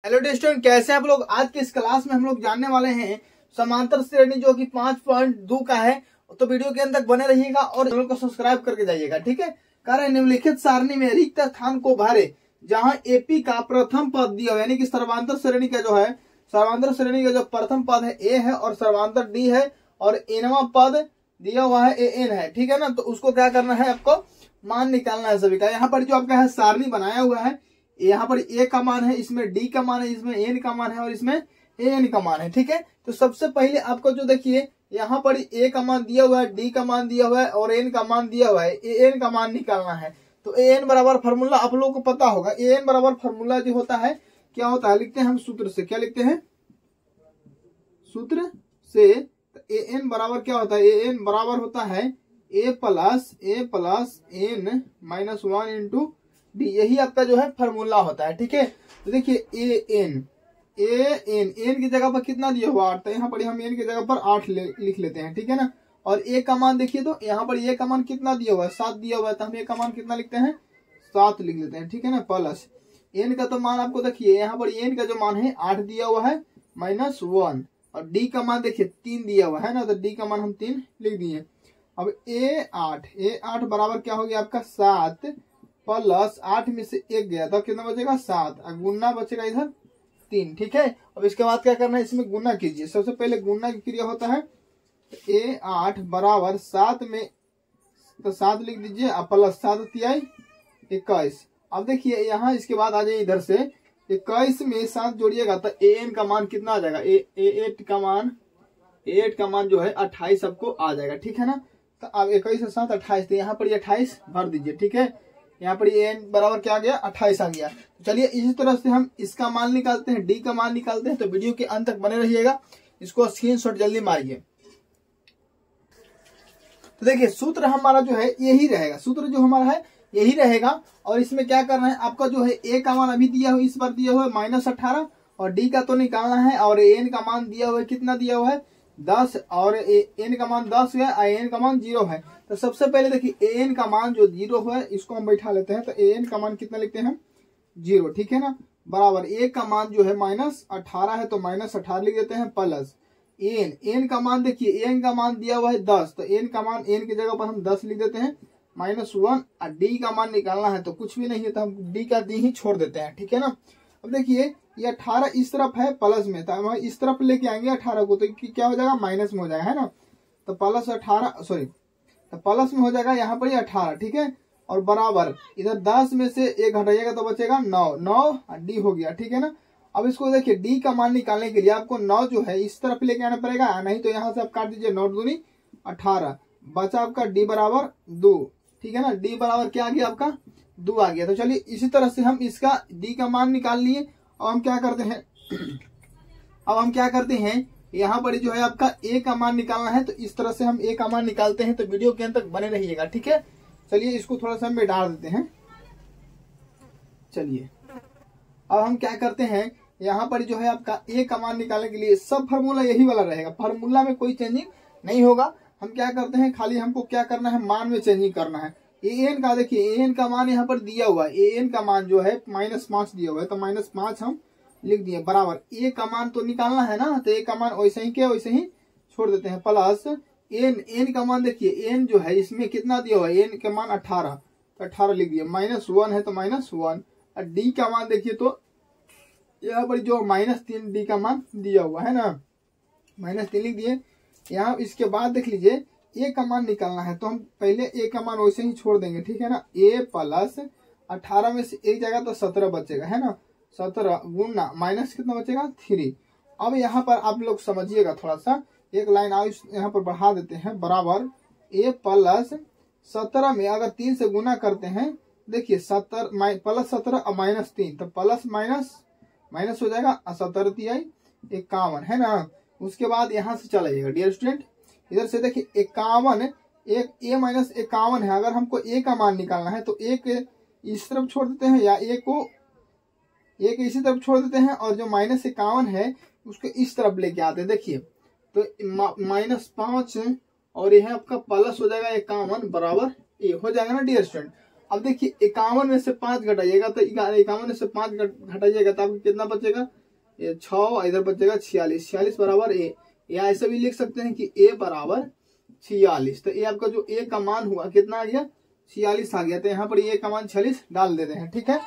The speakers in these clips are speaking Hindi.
हेलो डियर स्टूडेंट, कैसे हैं आप लोग। आज के इस क्लास में हम लोग जानने वाले हैं समांतर श्रेणी जो कि 5.2 का है। तो वीडियो के अंत तक बने रहिएगा और चैनल को सब्सक्राइब करके जाइएगा, ठीक है। कार्य निम्नलिखित सारणी में रिक्त स्थान को भरे जहां एपी का प्रथम पद दिया हो, यानी कि सर्वांतर श्रेणी का जो है, सर्वांतर श्रेणी का जो प्रथम पद है ए है और सर्वांतर डी है और एनवा पद दिया हुआ है ए एन है, ठीक है ना। तो उसको क्या करना है, आपको मान निकालना है सभी का। यहाँ पर जो आपका है सारणी बनाया हुआ है, यहाँ पर ए का मान है, इसमें डी का मान है, इसमें एन का मान है और इसमें ए एन का मान है, ठीक है। तो सबसे पहले आपको जो देखिए यहाँ पर ए का मान दिया हुआ है, डी का मान दिया हुआ है और एन का मान दिया हुआ है, ए एन का मान निकालना है। तो ए एन बराबर फॉर्मूला आप लोगों को पता होगा। ए एन बराबर फॉर्मूला जो होता है क्या होता है, लिखते हैं हम सूत्र से। क्या लिखते हैं, सूत्र से। ए एन बराबर क्या होता है, ए एन बराबर होता है A plus N minus 1 into D. यही आपका जो है फॉर्मूला होता है, ठीक है। तो देखिए ए एन की जगह पर कितना दिया हुआ 8, तो यहाँ पर हम एन की जगह पर 8 लिख लेते हैं, ठीक है ना। और ए का मान देखिए, तो यहाँ पर ए का मान कितना दिया हुआ है, 7 दिया हुआ है, तो हम ए का मान कितना लिखते हैं, 7 लिख लेते हैं, ठीक है ना। प्लस एन का तो मान आपको देखिए यहाँ पर एन का जो मान है 8 दिया हुआ है माइनस 1 और डी का मान देखिए 3 दिया हुआ है ना, तो डी का मान हम 3 लिख दिए। अब ए 8 बराबर क्या हो गया आपका 7 प्लस 8 में से 1 गया तो कितना बचेगा 7, गुना बचेगा इधर 3, ठीक है। अब इसके बाद क्या करना है, इसमें गुना कीजिए। सबसे पहले गुना की क्रिया होता है, ए 8 बराबर 7 में तो 7 लिख दीजिए और प्लस 7 तिहाई 21। अब देखिए यहाँ इसके बाद आ जाए इधर से 21 में 7 जोड़िएगा तो ए एन का मान कितना आ जाएगा, ए 8 का मान जो है 28 सबको आ जाएगा, ठीक है ना। तो अब 21 से 7 28, तो यहाँ पर 28 भर दीजिए, ठीक है। यहाँ पर ए एन बराबर क्या आ गया 28 आ गया। तो चलिए इसी तरह से हम इसका मान निकालते हैं, डी का मान निकालते हैं। तो वीडियो के अंत तक बने रहिएगा, इसको स्क्रीनशॉट जल्दी मारिए। तो देखिए सूत्र हमारा जो है यही रहेगा, सूत्र जो हमारा है यही रहेगा। और इसमें क्या करना है, आपका जो है ए का मान अभी दिया हुआ, इस बार दिया हुआ है -18 और डी का तो निकालना है। और एन का मान दिया हुआ है, कितना दिया हुआ है 10 और एन का मान 10 है और एन का मान 0 है। तो सबसे पहले देखिए एन का मान जो 0 है इसको हम बैठा लेते हैं। तो एन का मान कितना लिखते हैं 0, ठीक है ना। बराबर ए का मान जो है -18 है तो -18 लिख देते हैं प्लस एन का मान देखिए एन का मान दिया हुआ है 10, तो एन का मान एन की जगह पर हम 10 लिख देते हैं -1 और डी का मान निकालना है तो कुछ भी नहीं है तो हम डी का डी ही छोड़ देते हैं, ठीक है ना। अब देखिए ये 18 इस तरफ है प्लस में, तो हम इस तरफ लेके आएंगे 18 को, तो क्या हो जाएगा माइनस में हो जाएगा, है ना। तो प्लस 18 सॉरी तो प्लस में हो जाएगा यहाँ पर 18, ठीक है। और बराबर इधर 10 में से 1 हटाइएगा तो बचेगा 9 और डी हो गया, ठीक है ना। अब इसको देखिए डी का मान निकालने के लिए आपको 9 जो है इस तरफ लेके आना पड़ेगा, नहीं तो यहाँ से आप काट दीजिए 9 दूनी 18, बचा आपका डी बराबर 2, ठीक है ना। डी बराबर क्या आ गया आपका 2 आ गया। तो चलिए इसी तरह से हम इसका डी का मान निकाल लिए। अब हम क्या करते हैं, यहाँ पर जो है आपका ए का मान निकालना है, तो इस तरह से हम ए का मान निकालते हैं। तो वीडियो के अंत तक बने रहिएगा, ठीक है। चलिए इसको थोड़ा सा हम डाल देते हैं। चलिए अब हम क्या करते हैं, यहाँ पर जो है आपका ए का मान निकालने के लिए सब फार्मूला यही वाला रहेगा, फार्मूला में कोई चेंजिंग नहीं होगा। हम क्या करते हैं, खाली हमको क्या करना है, मान में चेंजिंग करना है। ए एन का देखिए ए एन का मान यहाँ पर दिया हुआ है, ए एन का मान जो है -5 दिया हुआ है, तो -5 हम लिख दिए। बराबर ए का मान तो निकालना है ना, तो ए का मान वैसे ही क्या वैसे ही छोड़ देते हैं प्लस एन का मान देखिए एन जो है इसमें कितना दिया हुआ है, एन का मान 18 तो 18 लिख दिए, -1 है तो -1 और डी का मान देखिए तो यहाँ पर जो -3 डी का मान दिया हुआ है ना, -3 लिख दिए। यहाँ इसके बाद देख लीजिए ए का मान निकालना है, तो हम पहले ए का मान वैसे ही छोड़ देंगे, ठीक है ना। ए प्लस 18 में से 1 जाएगा तो 17 बचेगा, है ना। 17 गुना माइनस कितना बचेगा 3। अब यहाँ पर आप लोग समझिएगा, थोड़ा सा एक लाइन यहाँ पर बढ़ा देते हैं। बराबर ए प्लस 17 में अगर 3 से गुना करते हैं, देखिए 17 प्लस 17 और -3 तो प्लस माइनस हो जाएगा 17 तिहाई 51, है ना। उसके बाद यहाँ से चलाइएगा डियर स्टूडेंट, इधर से देखिए 51 एक ए माइनस 51 है। अगर हमको ए का मान निकालना है तो एक इस तरफ छोड़ देते हैं या एक इसी तरफ छोड़ देते हैं और जो -51 है उसको इस तरफ लेके आते हैं। देखिए तो -5 और यह आपका प्लस हो जाएगा 51 बराबर ए हो जाएगा ना डियर स्टूडेंट। अब देखिए 51 में से 5 घटाइएगा तो 51 में से 5 घटाइएगा तो आपको कितना बचेगा, ये 6, इधर बचेगा 46। 46 बराबर ए, या ऐसे भी लिख सकते हैं कि ए बराबर 46। तो ये आपका जो ए का मान हुआ कितना आ गया, 46 आ गया। तो यहाँ पर ए का मान 46 डाल देते हैं, ठीक है।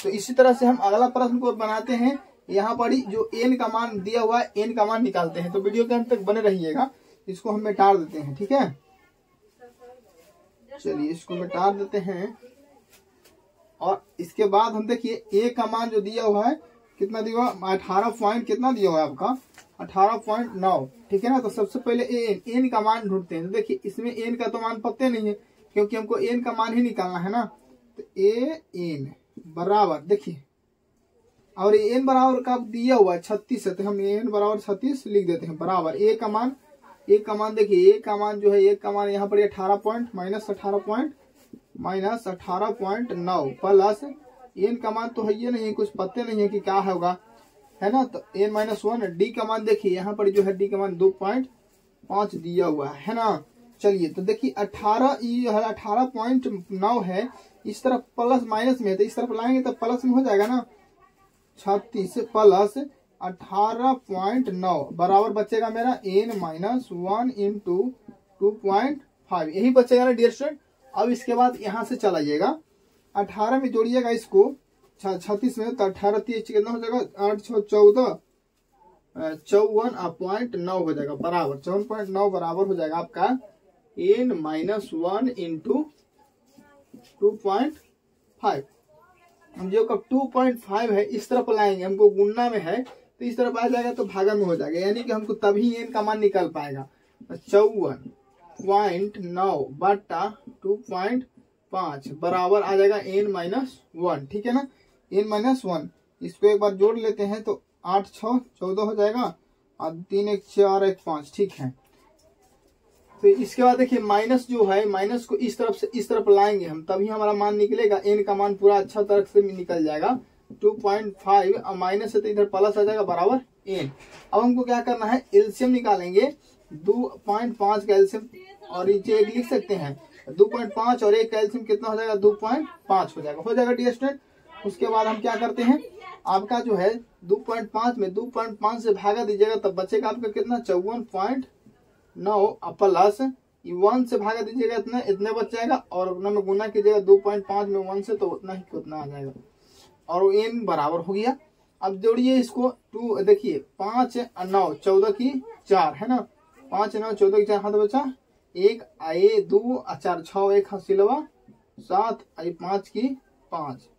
तो इसी तरह से हम अगला प्रश्न को बनाते हैं। यहाँ पर जो एन का मान दिया हुआ है, एन का मान निकालते हैं। तो वीडियो के अंत तक बने रहिएगा। इसको हम मिटा देते हैं, ठीक है। चलिए इसको मिटा देते हैं। और इसके बाद हम देखिए ए का मान जो दिया हुआ है कितना दिया हुआ, 18 पॉइंट कितना दिया हुआ है आपका, 18.9, ठीक है ना। तो सबसे पहले एन का मान ढूंढते हैं। तो देखिए इसमें एन का तो मान पते नहीं है, क्योंकि हमको एन का मान ही निकालना है ना। तो एन बराबर देखिए, और एन बराबर का दिया हुआ है 36 है, तो हम एन बराबर 36 लिख देते हैं। बराबर ए का मान देखिए, ए का मान जो है, ए का मान यहाँ पर 18 पॉइंट माइनस 18.9 प्लस एन का मान तो है ये नहीं, कुछ पते नहीं है कि क्या होगा, है ना। तो एन माइनस 1। डी का मान देखिए यहाँ पर जो है, डी का मान 2.5 दिया हुआ है ना। चलिए तो देखिए 18.9 है, इस तरफ प्लस माइनस में है, तो इस तरफ लाएंगे तो प्लस में हो जाएगा ना। 36 प्लस 18.9 बराबर बचेगा मेरा n माइनस 1 इंटू 2.5, यही बचेगा ना डियर स्टूडेंट। अब इसके बाद यहाँ से चलाइएगा, 18 में जोड़िएगा इसको 36 में, तो 18 कितना हो जाएगा, 8 6 14, 54.9 हो जाएगा। बराबर 54.9 बराबर हो जाएगा आपका n माइनस 1 इंटू 2.5। हम जो कब 2.5 है इस तरफ लाएंगे, हमको गुणना में है तो इस तरफ आ जाएगा तो भागा में हो जाएगा, यानी कि हमको तभी n का मान निकल पाएगा। 54.9 बटा 2.5 बराबर आ जाएगा n माइनस 1, ठीक है ना। n माइनस 1 इसको एक बार जोड़ लेते हैं तो 8 6 14 हो जाएगा, और 3 1 4 1 5, ठीक है। तो इसके बाद देखिए माइनस जो है, माइनस को इस तरफ से इस तरफ लाएंगे हम, तभी हमारा मान निकलेगा। n का मान पूरा अच्छा तरह से निकल जाएगा 2.5, और माइनस से तो इधर प्लस आ जाएगा बराबर n। अब हमको क्या करना है, एलसीएम निकालेंगे। 2.5 का एलसीएम और नीचे एक लिख सकते हैं, 2.5 और 1 का एलसीएम कितना हो जाएगा, 2.5 हो जाएगा डियर स्टूडेंट। उसके बाद हम क्या करते हैं, आपका जो है 2.5 में 2.5 से भागा दीजिएगा, तब बचेगा आपका कितना, 54.9 प्लस 1 से भागा दीजिएगा, इतने बच जाएगा, और उतना में गुना कीजिएगा 2.5 में 1 से, तो उतना ही उतना आ जाएगा, और n बराबर हो गया। अब जोड़िए इसको, 2 देखिए 5 9 14 की 4 है ना, 5 9 14 की 4 हाथ बचा, 1 आए 2 4 6 1 हासिलवा 7 आई 5 की 5,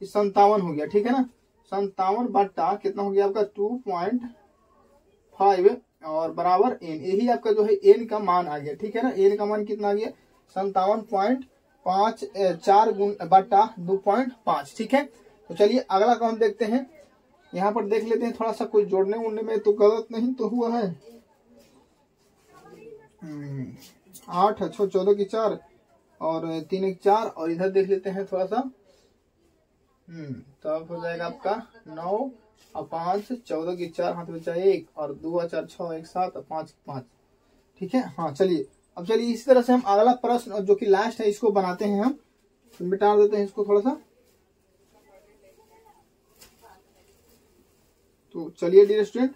57 हो गया, ठीक है ना। 57 बटा कितना हो गया आपका 2.5 और बराबर n, यही आपका जो है n का मान आ गया, ठीक है ना। n का मान कितना आ गया, 57.4 बटा 2.5, ठीक है। तो चलिए अगला काम देखते हैं। यहाँ पर देख लेते हैं थोड़ा सा, कोई जोड़ने उड़ने में तो गलत नहीं तो हुआ है। 8 6 14 की 4 और 3 1 4, और इधर देख लेते हैं थोड़ा सा। तो अब हो जाएगा आपका 9 और 5 14 की 4 हाथ बचा 1, और 2 4 6 1 7 और 5 5, ठीक है। हाँ चलिए, अब चलिए इसी तरह से हम अगला प्रश्न जो कि लास्ट है इसको बनाते हैं। हम मिटा देते हैं इसको थोड़ा सा। तो चलिए डियर स्टूडेंट,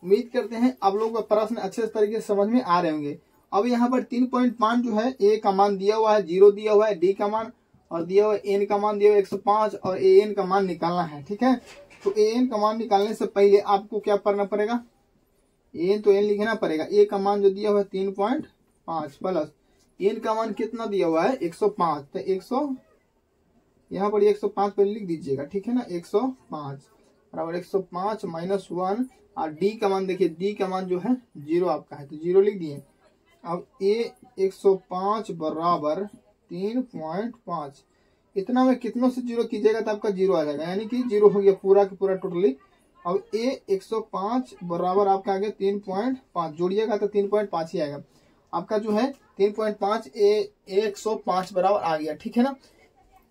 उम्मीद करते हैं आप लोगों का प्रश्न अच्छे तरीके से समझ में आ रहे होंगे। अब यहाँ पर 3.5 जो है, ए का मान दिया हुआ है 0 दिया हुआ है, डी का मान और दिया हुआ है, एन का मान दिया हुआ है 105, और एन का मान निकालना है, ठीक है। तो एन का मान निकालने से पहले आपको क्या करना पड़ेगा, एन तो एन लिखना पड़ेगा। ए का मान जो दिया हुआ है 3.5 प्लस एन का मान कितना दिया हुआ है 105, तो 100 यहाँ पर 105 पे लिख दीजिएगा, ठीक है ना। 105 बराबर 105 माइनस 1, और डी का मान देखिए, डी का मान जो है 0 आपका है, तो 0 लिख दिए। अब ए 105 बराबर 3.5, इतना में कितनों से 0 कीजिएगा तो आपका 0 आ जाएगा, यानी कि 0 हो गया पूरा का पूरा टोटली। अब ए 105 बराबर आपका आ गया 3.5, जोड़िएगा तो 3.5 ही आएगा आपका जो है 3.5, ए 105 बराबर आ गया, ठीक है ना।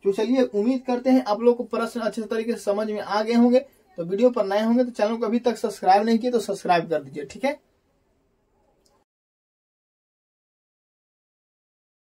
तो चलिए उम्मीद करते हैं आप लोग को प्रश्न अच्छे तरीके से समझ में आ गए होंगे। तो वीडियो पर नए होंगे तो चैनल को अभी तक सब्सक्राइब नहीं किए तो सब्सक्राइब कर दीजिए, ठीक है।